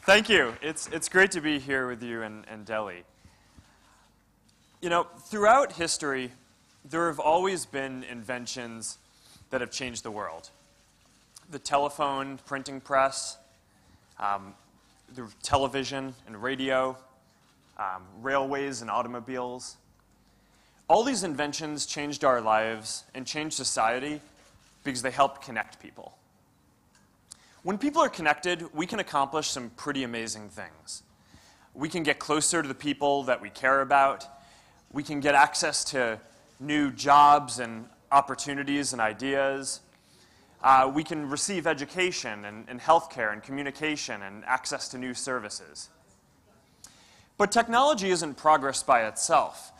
Thank you. It's great to be here with you in Delhi. You know, throughout history, there have always been inventions that have changed the world. The telephone, printing press, the television and radio, railways and automobiles. All these inventions changed our lives and changed society because they helped connect people. When people are connected, we can accomplish some pretty amazing things. We can get closer to the people that we care about. We can get access to new jobs and opportunities and ideas. We can receive education and healthcare and communication and access to new services. But technology isn't progress by itself.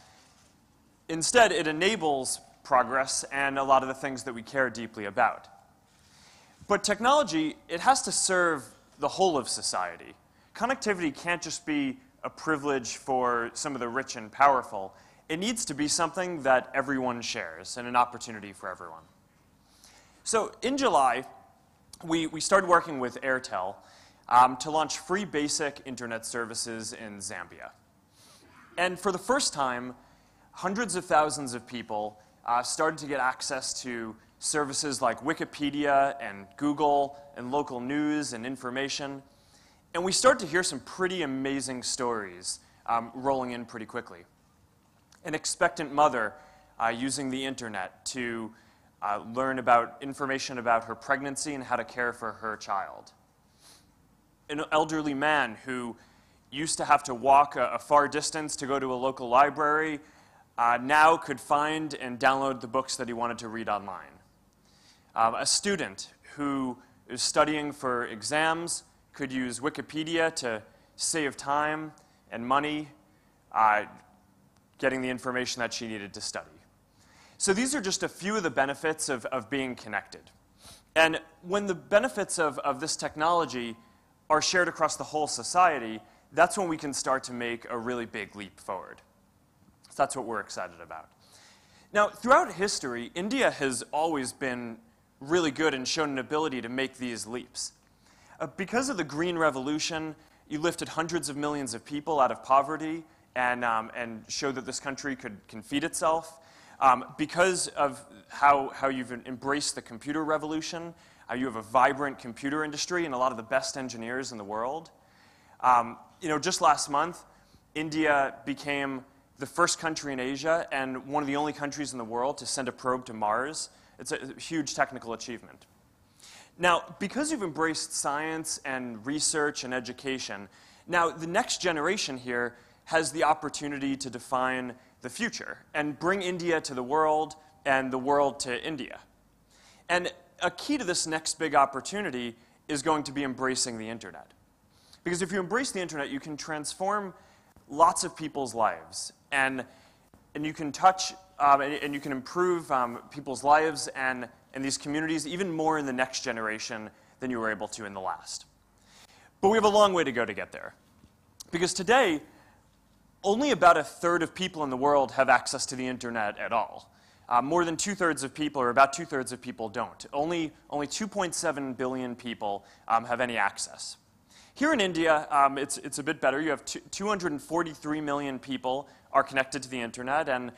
Instead, it enables progress and a lot of the things that we care deeply about. But technology, it has to serve the whole of society. Connectivity can't just be a privilege for some of the rich and powerful. It needs to be something that everyone shares and an opportunity for everyone. So in July, we started working with Airtel to launch free basic internet services in Zambia. And for the first time, hundreds of thousands of people started to get access to services like Wikipedia and Google and local news and information. And we started to hear some pretty amazing stories rolling in pretty quickly. An expectant mother using the internet to learn about information about her pregnancy and how to care for her child. An elderly man who used to have to walk a far distance to go to a local library now could find and download the books that he wanted to read online. A student who is studying for exams could use Wikipedia to save time and money getting the information that she needed to study. So these are just a few of the benefits of being connected. And when the benefits of this technology are shared across the whole society, that's when we can start to make a really big leap forward. So that's what we're excited about. Now, throughout history, India has always been really good and shown an ability to make these leaps. Because of the Green Revolution, you lifted hundreds of millions of people out of poverty and showed that this country can feed itself. Because of how you've embraced the computer revolution, you have a vibrant computer industry and a lot of the best engineers in the world. You know, just last month, India became the first country in Asia and one of the only countries in the world to send a probe to Mars. It's a huge technical achievement. Now, because you've embraced science and research and education, now the next generation here has the opportunity to define the future and bring India to the world and the world to India. And a key to this next big opportunity is going to be embracing the internet. Because if you embrace the internet, you can transform lots of people's lives. And you can touch and you can improve people's lives and these communities even more in the next generation than you were able to in the last. But we have a long way to go to get there. Because today, only about a third of people in the world have access to the internet at all. More than two-thirds of people, or about two-thirds of people, don't. Only 2.7 billion people have any access. Here in India, it's a bit better. You have 243 million people are connected to the internet, and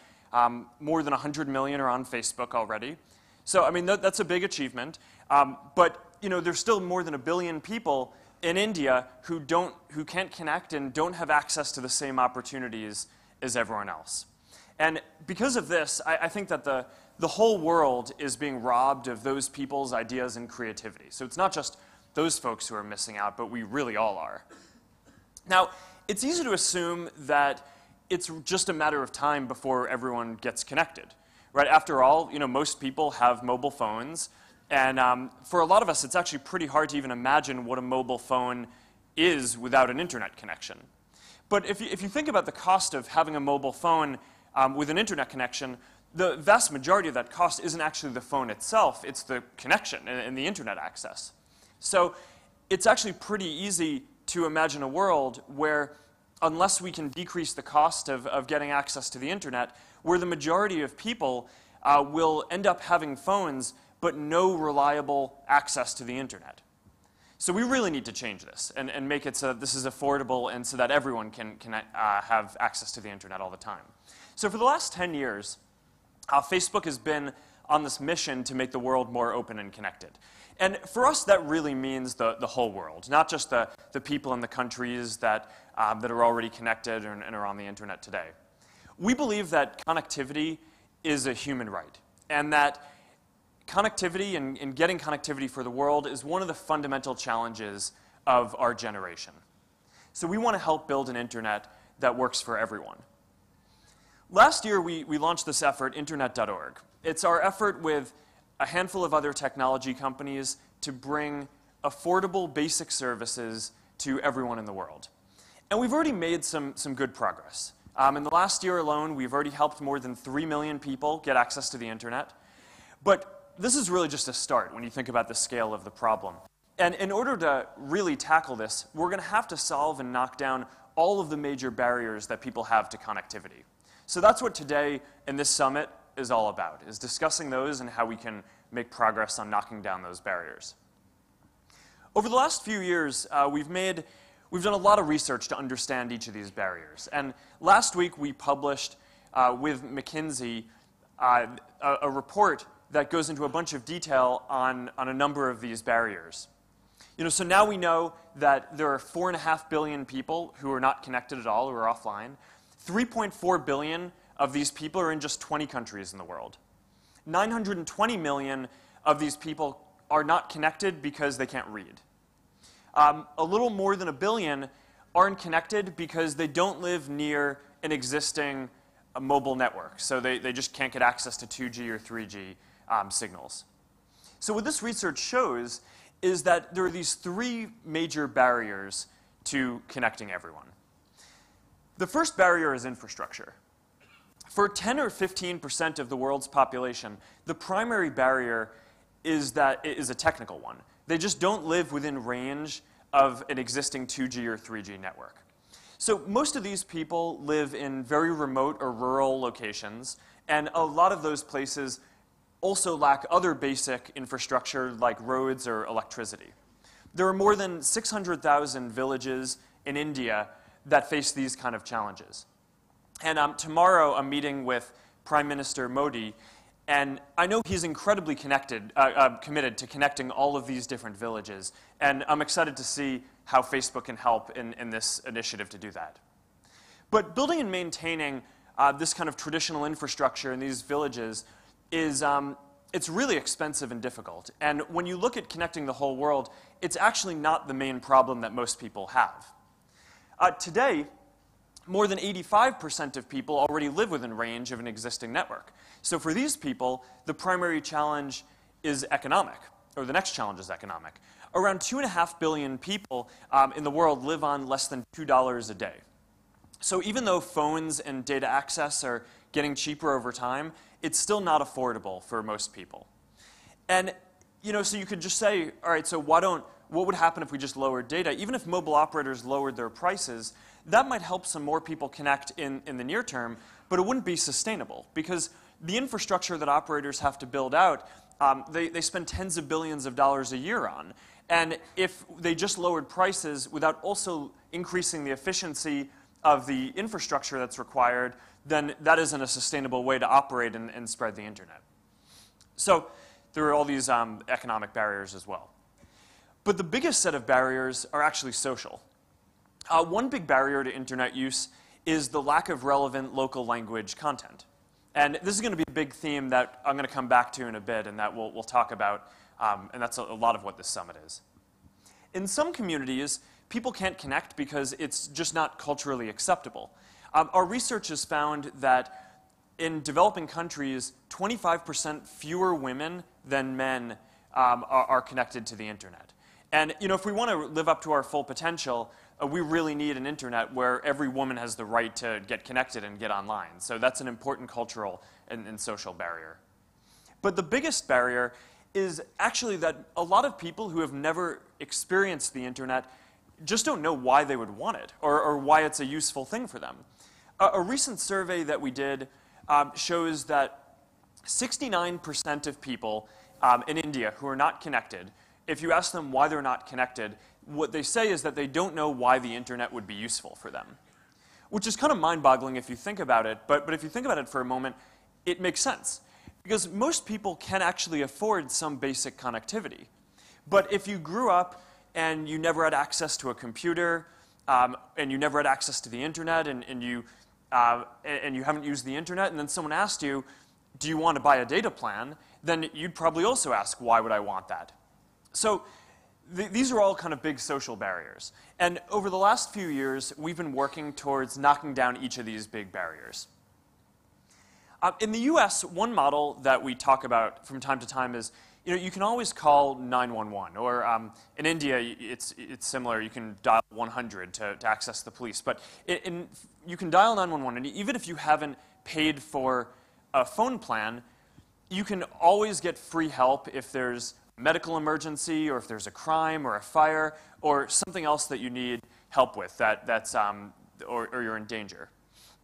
more than 100 million are on Facebook already. So, I mean, that's a big achievement. But, you know, there's still more than 1 billion people in India who can't connect and don't have access to the same opportunities as everyone else. And because of this, I think that the whole world is being robbed of those people's ideas and creativity. So it's not just those folks who are missing out, but we really all are. Now, it's easy to assume that it's just a matter of time before everyone gets connected, right? After all, you know, most people have mobile phones, and for a lot of us, it's actually pretty hard to even imagine what a mobile phone is without an internet connection. But if you think about the cost of having a mobile phone with an internet connection, the vast majority of that cost isn't actually the phone itself, it's the connection and the internet access. So it's actually pretty easy to imagine a world where, unless we can decrease the cost of getting access to the internet, where the majority of people will end up having phones but no reliable access to the internet. So we really need to change this and make it so that this is affordable and so that everyone can have access to the internet all the time. So for the last 10 years, Facebook has been on this mission to make the world more open and connected. And for us, that really means the whole world, not just the people in the countries that are already connected and are on the internet today. We believe that connectivity is a human right, and that connectivity and getting connectivity for the world is one of the fundamental challenges of our generation. So we want to help build an internet that works for everyone. Last year, we launched this effort, internet.org. It's our effort with a handful of other technology companies to bring affordable basic services to everyone in the world. And we've already made some good progress. In the last year alone, we've already helped more than 3 million people get access to the internet. But this is really just a start when you think about the scale of the problem. And in order to really tackle this, we're going to have to solve and knock down all of the major barriers that people have to connectivity. So that's what today in this summit is all about, is discussing those and how we can make progress on knocking down those barriers. Over the last few years, we've done a lot of research to understand each of these barriers. And last week, we published with McKinsey a report that goes into a bunch of detail on a number of these barriers. So now we know that there are 4.5 billion people who are not connected at all, who are offline. 3.4 billion of these people are in just 20 countries in the world. 920 million of these people are not connected because they can't read. A little more than 1 billion aren't connected because they don't live near an existing mobile network. So they just can't get access to 2G or 3G signals. So what this research shows is that there are these 3 major barriers to connecting everyone. The first barrier is infrastructure. For 10 or 15% of the world's population, the primary barrier is a technical one. They just don't live within range of an existing 2G or 3G network. So most of these people live in very remote or rural locations, and a lot of those places also lack other basic infrastructure like roads or electricity. There are more than 600,000 villages in India that face these kind of challenges. And tomorrow I'm meeting with Prime Minister Modi, and I know he's incredibly committed to connecting all of these different villages, and I'm excited to see how Facebook can help in this initiative to do that. But building and maintaining this kind of traditional infrastructure in these villages it's really expensive and difficult. And when you look at connecting the whole world, it's actually not the main problem that most people have. Today, more than 85% of people already live within range of an existing network. So for these people, the primary challenge is economic, or the next challenge is economic. Around 2.5 billion people in the world live on less than $2 a day. So even though phones and data access are getting cheaper over time, it's still not affordable for most people. And so you could just say, all right, so what would happen if we just lowered data? Even if mobile operators lowered their prices, that might help some more people connect in the near term, but it wouldn't be sustainable because the infrastructure that operators have to build out, they spend tens of billions of dollars a year on. And if they just lowered prices without also increasing the efficiency of the infrastructure that's required, then that isn't a sustainable way to operate and spread the internet. So there are all these economic barriers as well. But the biggest set of barriers are actually social. One big barrier to internet use is the lack of relevant local language content. And this is going to be a big theme that I'm going to come back to in a bit and that we'll talk about, and that's a lot of what this summit is. In some communities, people can't connect because it's just not culturally acceptable. Our research has found that in developing countries, 25% fewer women than men are connected to the internet. And if we want to live up to our full potential, we really need an internet where every woman has the right to get connected and get online. So that's an important cultural and social barrier. But the biggest barrier is actually that a lot of people who have never experienced the internet just don't know why they would want it or why it's a useful thing for them. A recent survey that we did shows that 69% of people in India who are not connected if you ask them why they're not connected, what they say is that they don't know why the internet would be useful for them, which is kind of mind-boggling if you think about it, but if you think about it for a moment, it makes sense. Because most people can actually afford some basic connectivity. But if you grew up and you never had access to a computer, and you never had access to the internet, and you haven't used the internet, and then someone asked you, do you want to buy a data plan, then you'd probably also ask, why would I want that? So these are all kind of big social barriers. And over the last few years, we've been working towards knocking down each of these big barriers. In the US, one model that we talk about from time to time is, you can always call 911, or in India, it's similar. You can dial 100 to access the police. But you can dial 911, and even if you haven't paid for a phone plan, you can always get free help if there's a medical emergency, or if there's a crime, or a fire, or something else that you need help with, or you're in danger.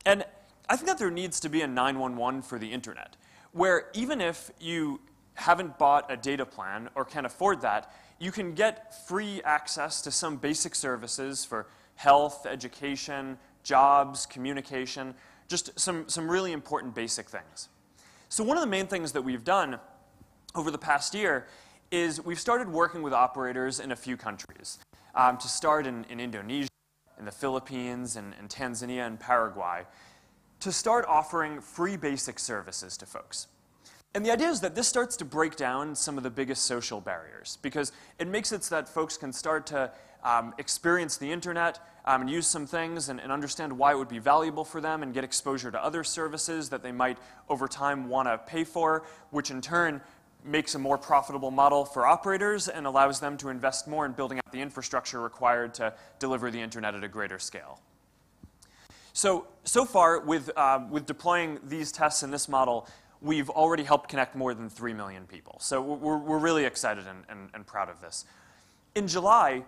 And I think that there needs to be a 911 for the internet, where even if you haven't bought a data plan or can't afford that, you can get free access to some basic services for health, education, jobs, communication, just some really important basic things. So one of the main things that we've done over the past year is we've started working with operators in a few countries. To start in Indonesia, in the Philippines, in Tanzania, and Paraguay, to start offering free basic services to folks. And the idea is that this starts to break down some of the biggest social barriers, because it makes it so that folks can start to experience the internet and use some things and understand why it would be valuable for them, and get exposure to other services that they might over time want to pay for, which in turn makes a more profitable model for operators and allows them to invest more in building out the infrastructure required to deliver the internet at a greater scale. So far, with deploying these tests in this model, we've already helped connect more than 3 million people. So we're really excited and proud of this. In July,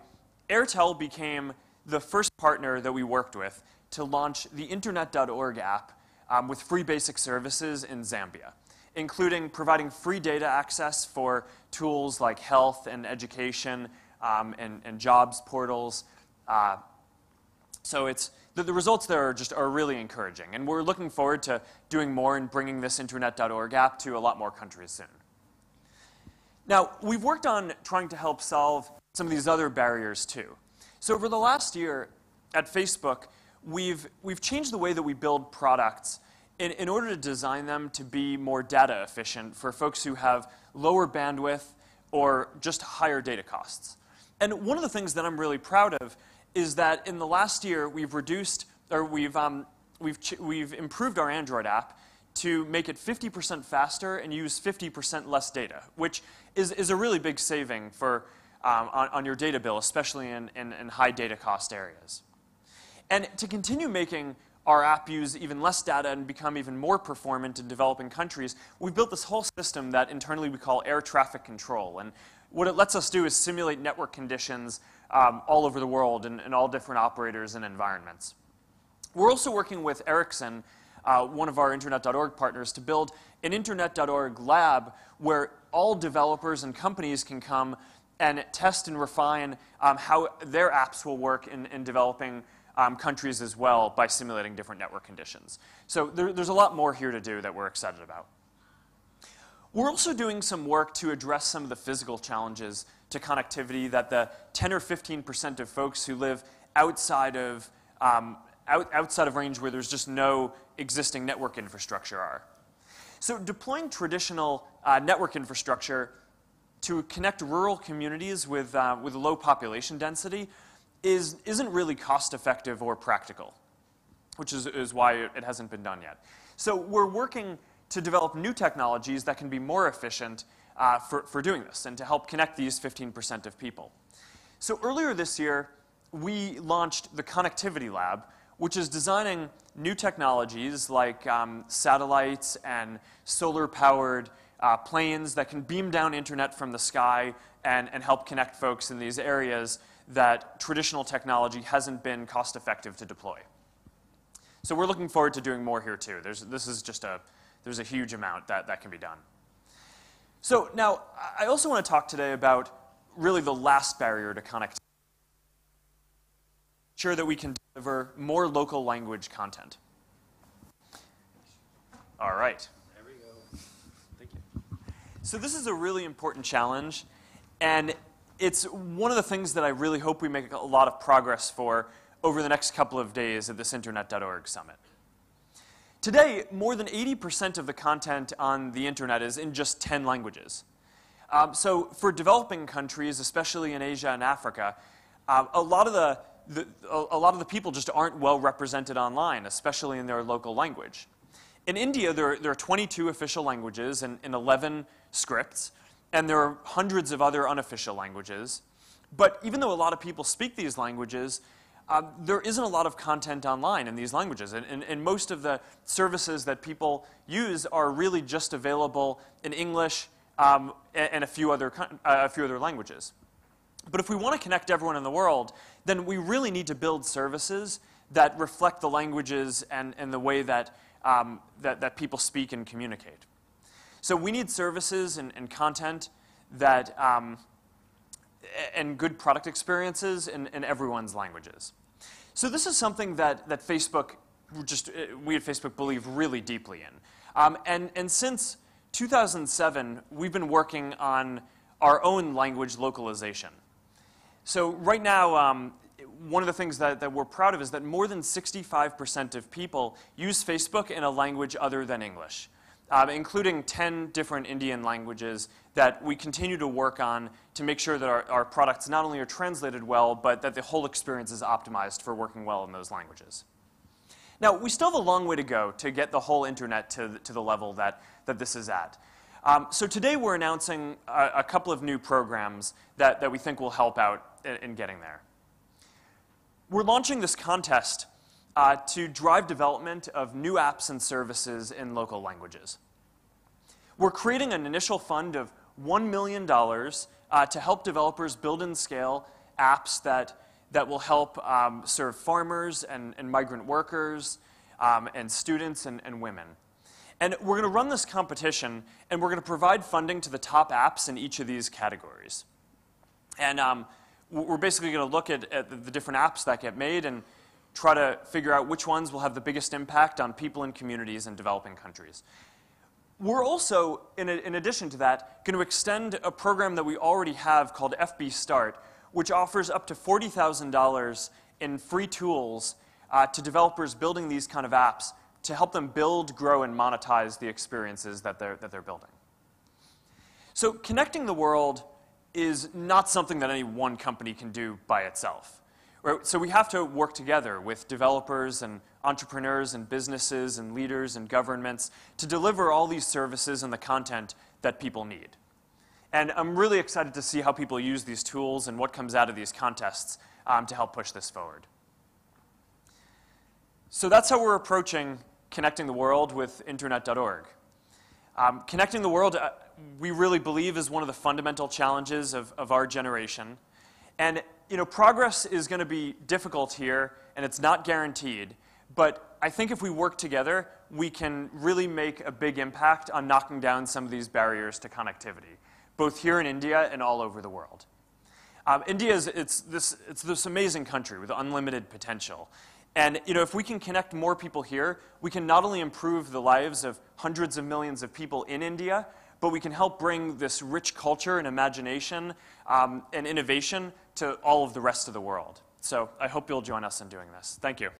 Airtel became the first partner that we worked with to launch the Internet.org app with free basic services in Zambia, including providing free data access for tools like health and education and jobs portals. So the results there are really encouraging, and we're looking forward to doing more and bringing this Internet.org app to a lot more countries soon. Now, we've worked on trying to help solve some of these other barriers too. So over the last year at Facebook, we've changed the way that we build products in order to design them to be more data efficient for folks who have lower bandwidth or just higher data costs. And one of the things that I'm really proud of is that in the last year, we've improved our Android app to make it 50% faster and use 50% less data, which is a really big saving for, on your data bill, especially in high data cost areas. And to continue making our app use even less data and become even more performant in developing countries, we've built this whole system that internally we call air traffic control. And what it lets us do is simulate network conditions all over the world and all different operators and environments. We're also working with Ericsson, one of our Internet.org partners, to build an Internet.org lab where all developers and companies can come and test and refine how their apps will work in developing countries as well by simulating different network conditions. So there's a lot more here to do that we're excited about. We're also doing some work to address some of the physical challenges to connectivity that the 10 or 15% of folks who live outside of range where there's just no existing network infrastructure are. So deploying traditional network infrastructure to connect rural communities with low population density isn't really cost-effective or practical, which is why it hasn't been done yet. So we're working to develop new technologies that can be more efficient for doing this and to help connect these 15% of people. So earlier this year, we launched the Connectivity Lab, which is designing new technologies like satellites and solar-powered planes that can beam down internet from the sky and help connect folks in these areas that traditional technology hasn't been cost-effective to deploy. So we're looking forward to doing more here too. There's a huge amount that can be done. So now, I also want to talk today about really the last barrier to connectivity. Ensure that we can deliver more local language content. All right. There we go. Thank you. So this is a really important challenge, and it's one of the things that I really hope we make a lot of progress for over the next couple of days at this Internet.org summit. Today, more than 80% of the content on the internet is in just 10 languages. So for developing countries, especially in Asia and Africa, a lot of the people just aren't well represented online, especially in their local language. In India, there are 22 official languages and 11 scripts, and there are hundreds of other unofficial languages. But even though a lot of people speak these languages, there isn't a lot of content online in these languages. And most of the services that people use are really just available in English and a few other languages. But if we want to connect everyone in the world, then we really need to build services that reflect the languages and the way that that people speak and communicate. So we need services and content that, and good product experiences in everyone's languages. So this is something that Facebook, we at Facebook believe really deeply in. And since 2007, we've been working on our own language localization. So right now, one of the things that we're proud of is that more than 65% of people use Facebook in a language other than English, including 10 different Indian languages that we continue to work on to make sure that our products not only are translated well, but that the whole experience is optimized for working well in those languages. Now, we still have a long way to go to get the whole internet to the level that this is at. So today we're announcing a couple of new programs that we think will help out in getting there. We're launching this contest to drive development of new apps and services in local languages. We're creating an initial fund of $1 million to help developers build and scale apps that will help serve farmers and migrant workers and students and women. And we're going to run this competition, and we're going to provide funding to the top apps in each of these categories. And we're basically going to look at the different apps that get made and try to figure out which ones will have the biggest impact on people and communities in developing countries. We're also, in addition to that, going to extend a program that we already have called FB Start, which offers up to $40,000 in free tools to developers building these kind of apps to help them build, grow, and monetize the experiences that they're building. So connecting the world is not something that any one company can do by itself. Right? So we have to work together with developers and entrepreneurs and businesses and leaders and governments to deliver all these services and the content that people need. And I'm really excited to see how people use these tools and what comes out of these contests to help push this forward. So that's how we're approaching connecting the world with Internet.org. Connecting the world, we really believe, is one of the fundamental challenges of our generation. And progress is going to be difficult here, and it's not guaranteed. But I think if we work together, we can really make a big impact on knocking down some of these barriers to connectivity, both here in India and all over the world. India it's this amazing country with unlimited potential. And if we can connect more people here, we can not only improve the lives of hundreds of millions of people in India, but we can help bring this rich culture and imagination and innovation to all of the rest of the world. So I hope you'll join us in doing this. Thank you.